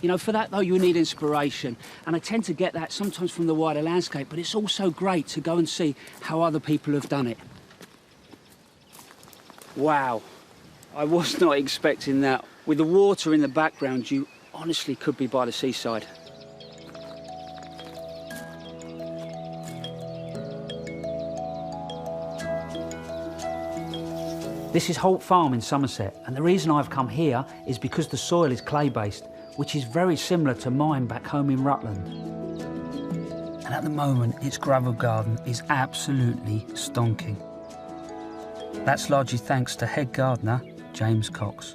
You know, for that though, you need inspiration, and I tend to get that sometimes from the wider landscape, but it's also great to go and see how other people have done it. Wow, I was not expecting that. With the water in the background, you honestly could be by the seaside. This is Holt Farm in Somerset, and the reason I've come here is because the soil is clay-based, which is very similar to mine back home in Rutland. And at the moment, its gravel garden is absolutely stonking. That's largely thanks to head gardener, James Cox.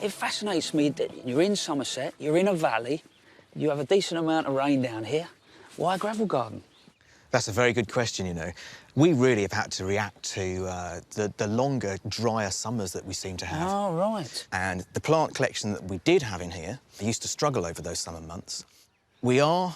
It fascinates me that you're in Somerset, you're in a valley, you have a decent amount of rain down here. Why a gravel garden? That's a very good question, you know. We really have had to react to the longer, drier summers that we seem to have. Oh, right. And the plant collection that we did have in here, we used to struggle over those summer months. We are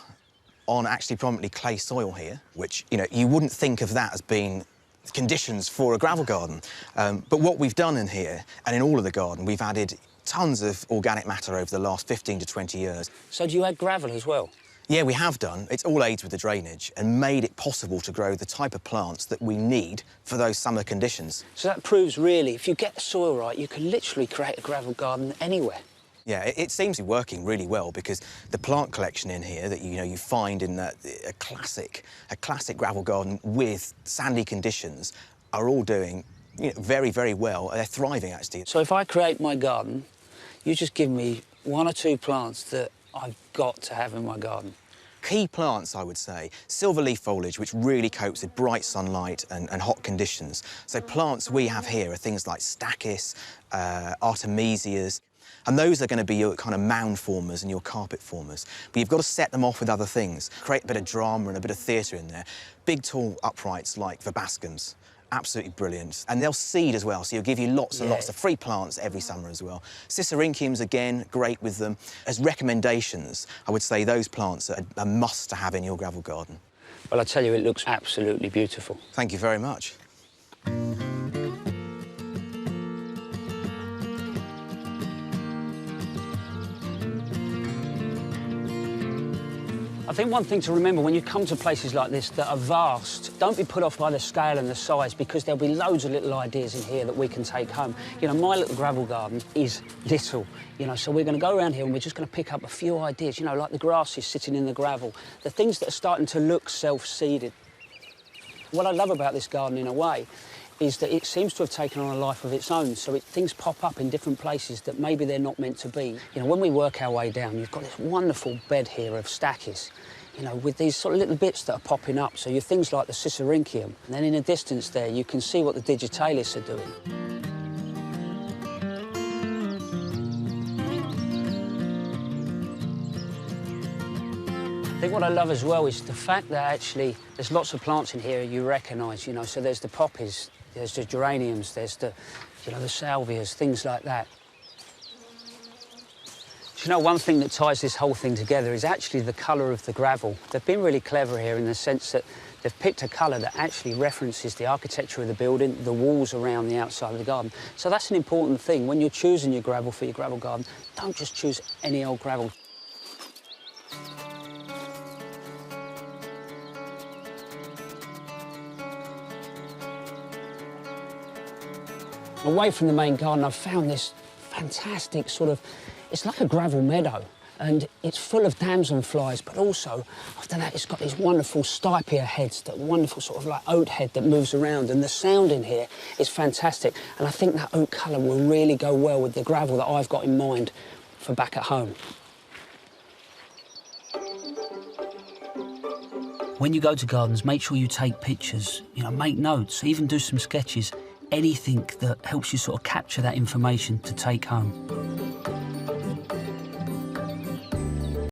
on actually predominantly clay soil here, which, you know, you wouldn't think of that as being conditions for a gravel garden. But what we've done in here, and in all of the garden, we've added tons of organic matter over the last 15 to 20 years. So do you add gravel as well? Yeah, we have done. It's all aids with the drainage and made it possible to grow the type of plants that we need for those summer conditions. So that proves really, if you get the soil right, you can literally create a gravel garden anywhere. Yeah, it seems to be working really well because the plant collection in here that you find in a classic gravel garden with sandy conditions are all doing very, very well. They're thriving, actually. So if I create my garden, you just give me 1 or 2 plants that I've got to have in my garden. Key plants, I would say, silver leaf foliage, which really copes with bright sunlight and hot conditions. So plants we have here are things like stachys, artemisias, and those are going to be your kind of mound formers and your carpet formers. But you've got to set them off with other things, create a bit of drama and a bit of theatre in there. Big, tall uprights like verbascums. Absolutely brilliant. And they'll seed as well, so you'll give you lots and lots of free plants every summer as well. Cicericiums, again, great with them. As recommendations, I would say those plants are a must to have in your gravel garden. Well, I tell you, it looks absolutely beautiful. Thank you very much. I think one thing to remember when you come to places like this that are vast, don't be put off by the scale and the size, because there'll be loads of little ideas in here that we can take home. You know, my little gravel garden is little, so we're going to go around here and we're just going to pick up a few ideas, like the grasses sitting in the gravel, the things that are starting to look self-seeded. What I love about this garden, in a way, is that it seems to have taken on a life of its own, so things pop up in different places that maybe they're not meant to be. When we work our way down, you've got this wonderful bed here of stachys, with these sort of little bits that are popping up, so you're things like the Cicericium. And then in the distance there, you can see what the digitalis are doing. I think what I love as well is the fact that actually there's lots of plants in here you recognise, so there's the poppies, there's the geraniums, there's the, the salvias, things like that. One thing that ties this whole thing together is actually the colour of the gravel. They've been really clever here in the sense that they've picked a colour that actually references the architecture of the building, the walls around the outside of the garden. So that's an important thing. When you're choosing your gravel for your gravel garden, don't just choose any old gravel. Away from the main garden, I've found this fantastic it's like a gravel meadow, and it's full of damselflies, but also, after that, it's got these wonderful stipia heads, that wonderful sort of like oat head that moves around, and the sound in here is fantastic, and I think that oat colour will really go well with the gravel that I've got in mind for back at home. When you go to gardens, make sure you take pictures, make notes, even do some sketches, anything that helps you sort of capture that information to take home.